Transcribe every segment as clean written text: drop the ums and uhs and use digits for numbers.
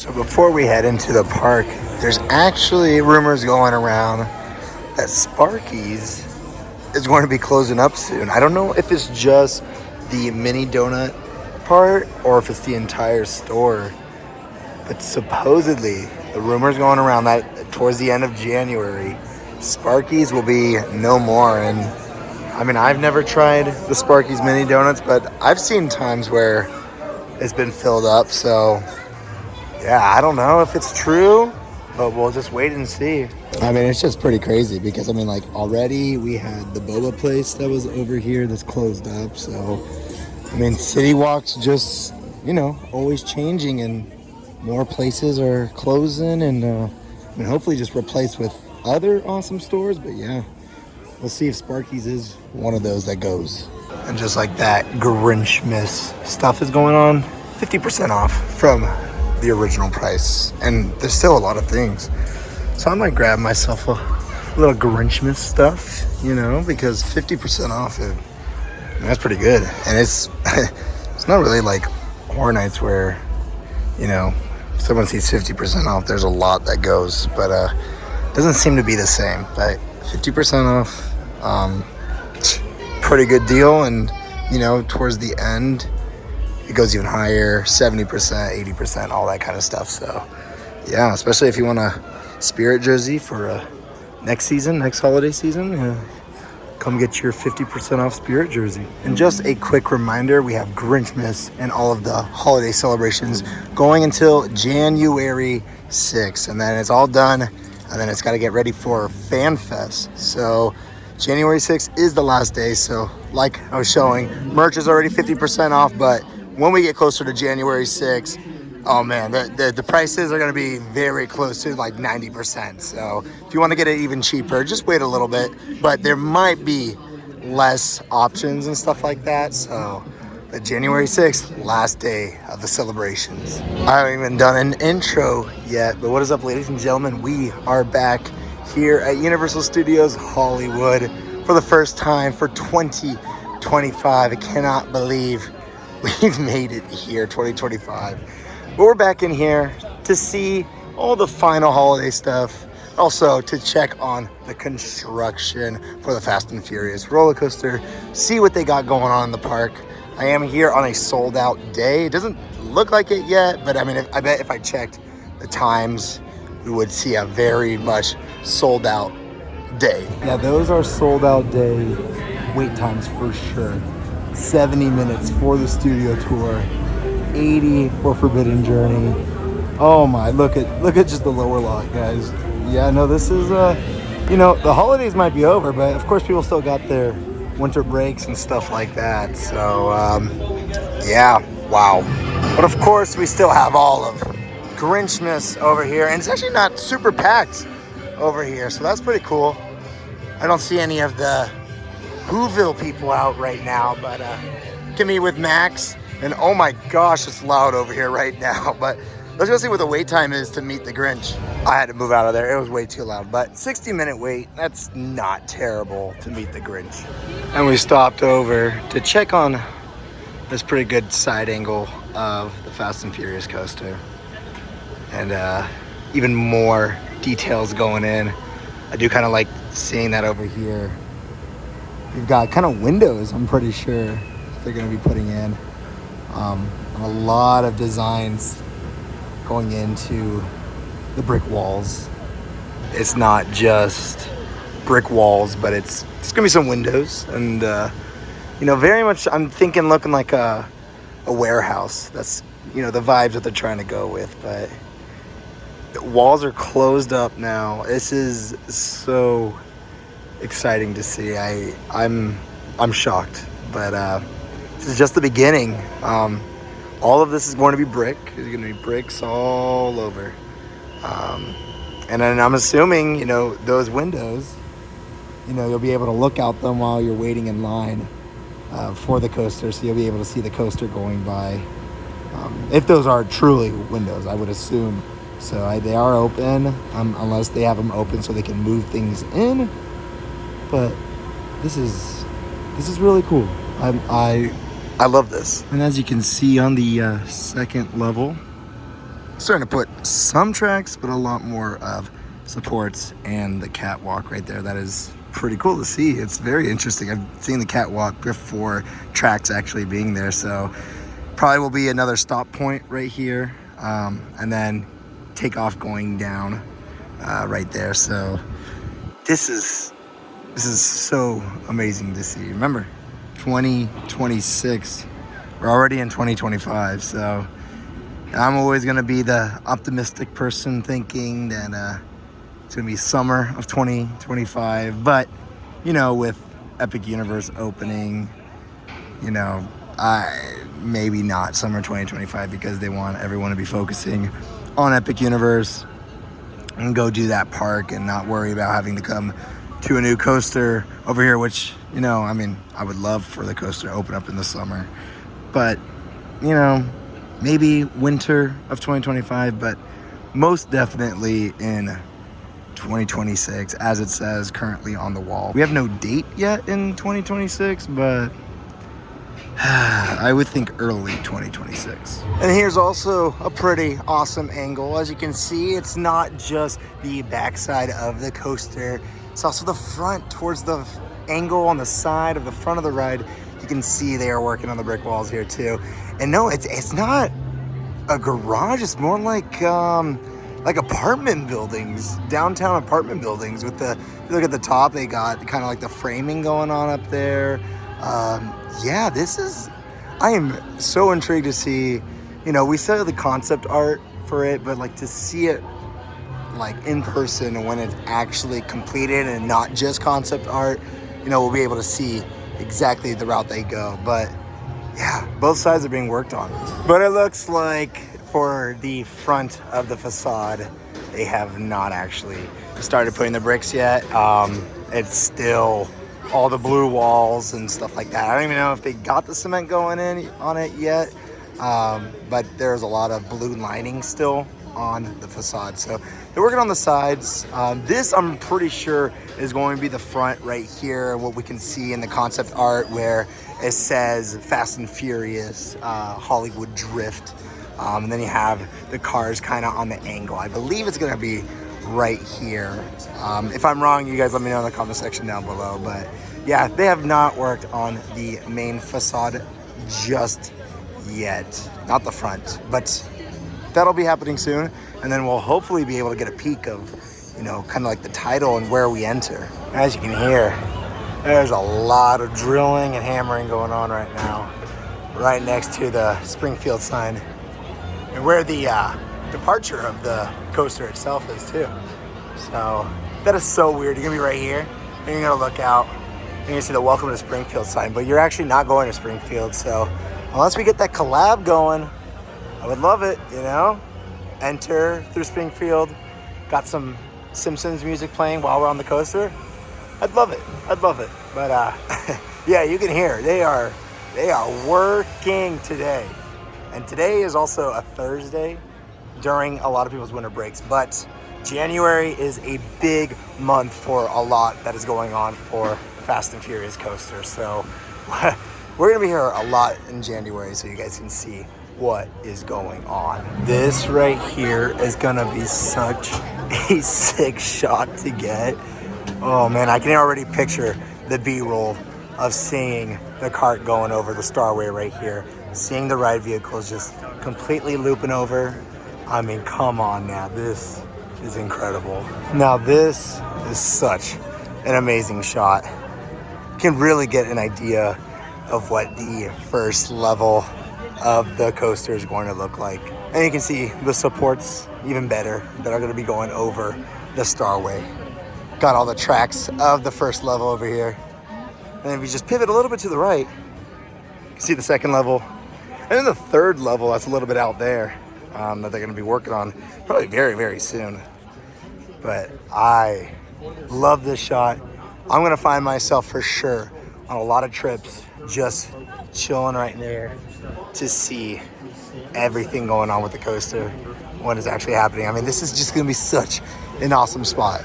So before we head into the park, there's actually rumors going around that Sparky's is going to be closing up soon. I don't know if it's just the mini donut part or if it's the entire store. But supposedly, the rumors going around that towards the end of January, Sparky's will be no more. And I mean, I've never tried the Sparky's mini donuts, but I've seen times where it's been filled up. So yeah, I don't know if it's true, but we'll just wait and see. I mean, it's just pretty crazy because, I mean, like, already we had the boba place that was over here that's closed up. So, I mean, City Walk's just, always changing and more places are closing and, I mean, hopefully just replaced with other awesome stores. But yeah, we'll see if Sparky's is one of those that goes. And just like that, Grinchmas stuff is going on, 50% off from the original price, and there's still a lot of things, so I might grab myself a little Grinchmas stuff, because 50% off that's pretty good. And it's it's not really like horror nights where if someone sees 50% off, there's a lot that goes, but it doesn't seem to be the same. But 50% off, pretty good deal. And towards the end it goes even higher, 70%, 80%, all that kind of stuff. So, yeah, especially if you want a Spirit jersey for next holiday season, come get your 50% off Spirit jersey. And just a quick reminder, we have Grinchmas and all of the holiday celebrations going until January 6th. And then it's all done, and then it's got to get ready for Fan Fest. So January 6th is the last day. So like I was showing, merch is already 50% off, but when we get closer to January 6th, oh man, the prices are going to be very close to like 90%. So if you want to get it even cheaper, just wait a little bit. But there might be less options and stuff like that. So, but January 6th, last day of the celebrations. I haven't even done an intro yet, but what is up, ladies and gentlemen? We are back here at Universal Studios Hollywood for the first time for 2025. I cannot believe we've made it here, 2025. But we're back in here to see all the final holiday stuff. Also to check on the construction for the Fast and Furious roller coaster. See what they got going on in the park. I am here on a sold out day. It doesn't look like it yet, but I mean, I bet if I checked the times, we would see a very much sold out day. Yeah, those are sold out day wait times for sure. 70 minutes for the studio tour, 80 for Forbidden Journey. Oh my, look at just the lower lot, guys. Yeah, no, this is the holidays might be over, but of course people still got their winter breaks and stuff like that. So yeah, wow. But of course we still have all of Grinchmas over here, and it's actually not super packed over here, so that's pretty cool. I don't see any of the Whoville people out right now, but can meet with Max. And oh my gosh, it's loud over here right now. But let's go see what the wait time is to meet the Grinch. I had to move out of there. It was way too loud. But 60-minute wait, that's not terrible to meet the Grinch. And we stopped over to check on this pretty good side angle of the Fast and Furious coaster. And even more details going in. I do kind of like seeing that over here. We've got kind of windows, I'm pretty sure, they're going to be putting in. And a lot of designs going into the brick walls. It's not just brick walls, but it's going to be some windows. And, very much I'm thinking looking like a warehouse. That's, the vibes that they're trying to go with. But the walls are closed up now. This is so exciting to see. I'm shocked, but this is just the beginning. All of this is going to be brick. There's going to be bricks all over, and then I'm assuming those windows, you'll be able to look out them while you're waiting in line for the coaster, so you'll be able to see the coaster going by. If those are truly windows, I would assume. So they are open, unless they have them open so they can move things in. But this is really cool. I love this. And as you can see on the second level, starting to put some tracks, but a lot more of supports and the catwalk right there. That is pretty cool to see. It's very interesting. I've seen the catwalk before tracks actually being there, so probably will be another stop point right here, and then take off going down right there. So this is so amazing to see. Remember, 2026, we're already in 2025, so I'm always going to be the optimistic person thinking that it's going to be summer of 2025. But, you know, with Epic Universe opening, you know, maybe not summer 2025 because they want everyone to be focusing on Epic Universe and go do that park and not worry about having to come to a new coaster over here, which, you know, I mean, I would love for the coaster to open up in the summer. But, you know, maybe winter of 2025, but most definitely in 2026, as it says currently on the wall. We have no date yet in 2026, but I would think early 2026. And here's also a pretty awesome angle. As you can see, it's not just the backside of the coaster, it's also the front towards the angle on the side of the front of the ride. You can see they are working on the brick walls here too. And no, it's not a garage, it's more like apartment buildings, downtown apartment buildings with the, if you look at the top, they got kind of like the framing going on up there. Yeah, I am so intrigued to see, you know, we saw the concept art for it, but like to see it like in person and when it's actually completed and not just concept art, you know, we'll be able to see exactly the route they go. But yeah, both sides are being worked on. But it looks like for the front of the facade, they have not actually started putting the bricks yet. It's still all the blue walls and stuff like that. I don't even know if they got the cement going in on it yet, but there's a lot of blue lining still on the facade. So they're working on the sides. This, I'm pretty sure, is going to be the front right here, what we can see in the concept art where it says Fast and Furious, Hollywood Drift. And then you have the cars kind of on the angle. I believe it's going to be right here. If I'm wrong, you guys let me know in the comment section down below. But yeah, they have not worked on the main facade just yet. Not the front, but that'll be happening soon. And then we'll hopefully be able to get a peek of, you know, kind of like the title and where we enter. As you can hear, there's a lot of drilling and hammering going on right now, right next to the Springfield sign, and where the departure of the coaster itself is too. So that is so weird. You're gonna be right here, and you're gonna look out, and you're gonna see the Welcome to Springfield sign, but you're actually not going to Springfield. So unless we get that collab going, I would love it, you know? Enter through Springfield, got some Simpsons music playing while we're on the coaster. I'd love it. But yeah, you can hear they are working today. And today is also a Thursday during a lot of people's winter breaks. But January is a big month for a lot that is going on for Fast and Furious coaster. So we're gonna be here a lot in January, so you guys can see what is going on. This right here is gonna be such a sick shot to get. Oh man, I can already picture the B-roll of seeing the cart going over the Starway right here, seeing the ride vehicles just completely looping over. I mean, come on now, this is incredible. Now this is such an amazing shot. You can really get an idea of what the first level of the coaster is going to look like. And you can see the supports even better that are going to be going over the Starway. Got all the tracks of the first level over here. And if you just pivot a little bit to the right, you can see the second level. And then the third level that's a little bit out there that they're going to be working on probably very, very soon. But I love this shot. I'm going to find myself for sure on a lot of trips just chilling right there to see everything going on with the coaster, what is actually happening. I mean, this is just going to be such an awesome spot.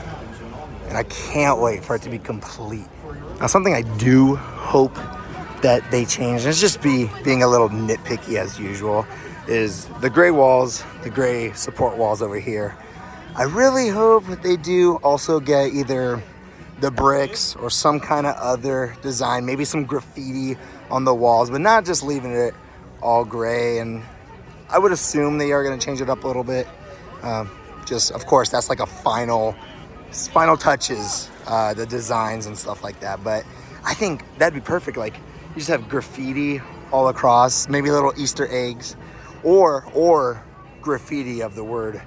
And I can't wait for it to be complete. Now, something I do hope that they change, and it's just being a little nitpicky as usual. is the gray walls, the gray support walls over here. I really hope they do also get either the bricks or some kind of other design, maybe some graffiti on the walls, but not just leaving it all gray. And I would assume they are going to change it up a little bit. Just, of course, that's like a final touches, the designs and stuff like that. But I think that'd be perfect. Like, you just have graffiti all across, maybe little Easter eggs, or graffiti of the word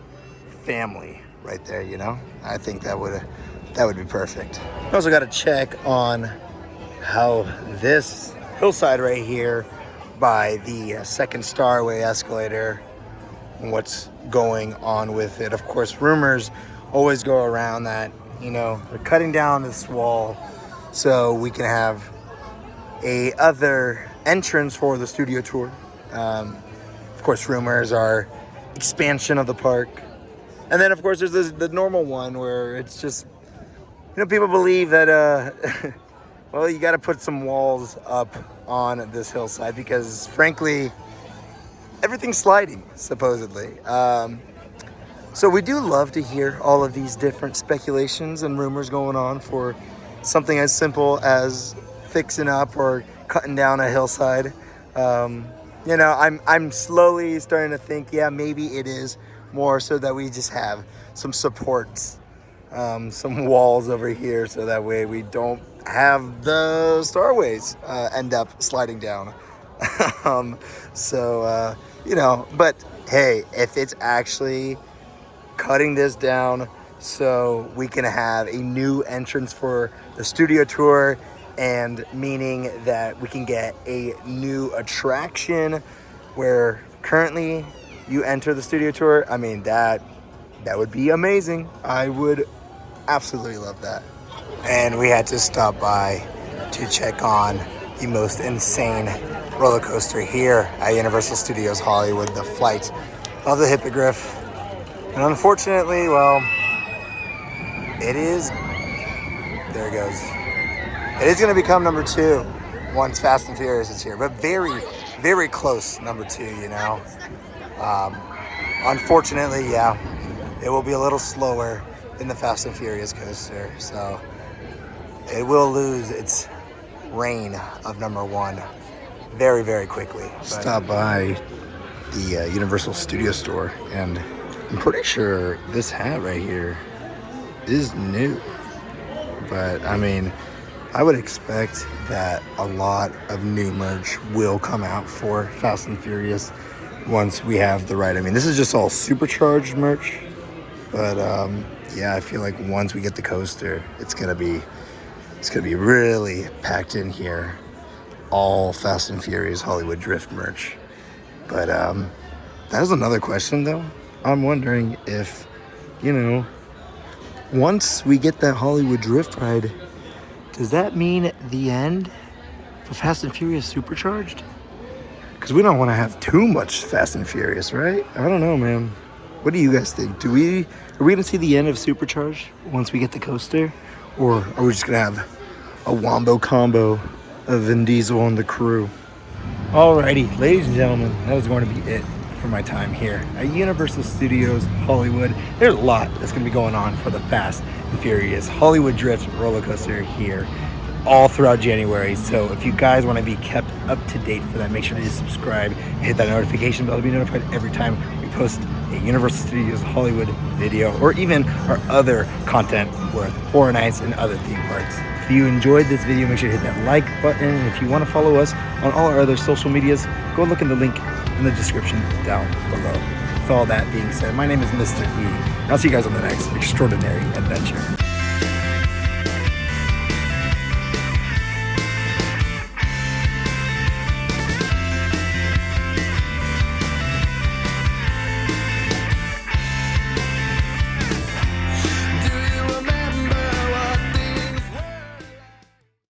family right there, you know? I think that would be perfect. I also got to check on how this hillside right here by the Second Starway escalator and what's going on with it. Of course, rumors always go around that, you know, they're cutting down this wall so we can have a other entrance for the studio tour. Of course, rumors are expansion of the park. And then, of course, there's the normal one where it's just, you know, people believe that, well, you got to put some walls up on this hillside because, frankly, everything's sliding, supposedly. So we do love to hear all of these different speculations and rumors going on for something as simple as fixing up or cutting down a hillside. You know, I'm slowly starting to think, yeah, maybe it is more so that we just have some supports, some walls over here, so that way we don't have the starways end up sliding down. You know, but hey, if it's actually cutting this down so we can have a new entrance for the studio tour, and meaning that we can get a new attraction where currently you enter the studio tour, I mean, that would be amazing. I would absolutely love that. And we had to stop by to check on the most insane roller coaster here at Universal Studios Hollywood, the Flight of the Hippogriff. And unfortunately, well, there it goes. It is going to become number 2 once Fast and Furious is here, but very, very close number 2, you know. Unfortunately, yeah, it will be a little slower than the Fast and Furious coaster, so it will lose its reign of number 1 very, very quickly. Stop by the Universal Studio Store, and I'm pretty sure this hat right here is new. But, I mean, I would expect that a lot of new merch will come out for Fast and Furious once we have the ride. I mean, this is just all supercharged merch, but yeah, I feel like once we get the coaster, it's gonna be really packed in here, all Fast and Furious Hollywood Drift merch. But that is another question, though. I'm wondering if, you know, once we get that Hollywood Drift ride, does that mean the end for Fast and Furious Supercharged? Because we don't want to have too much Fast and Furious, right? I don't know, man. What do you guys think? Are we going to see the end of Supercharged once we get the coaster? Or are we just going to have a wombo combo of Vin Diesel and the crew? Alrighty, ladies and gentlemen, that was going to be it for my time here at Universal Studios Hollywood. There's a lot that's going to be going on for the Fast and Furious Hollywood Drift roller coaster here all throughout January. So if you guys want to be kept up to date for that, make sure to subscribe and hit that notification bell to be notified every time we post a Universal Studios Hollywood video, or even our other content with Horror Nights and other theme parks. If you enjoyed this video, make sure to hit that like button. And if you want to follow us on all our other social medias, go look in the link in the description down below. With all that being said, my name is Mr. E, and I'll see you guys on the next extraordinary adventure.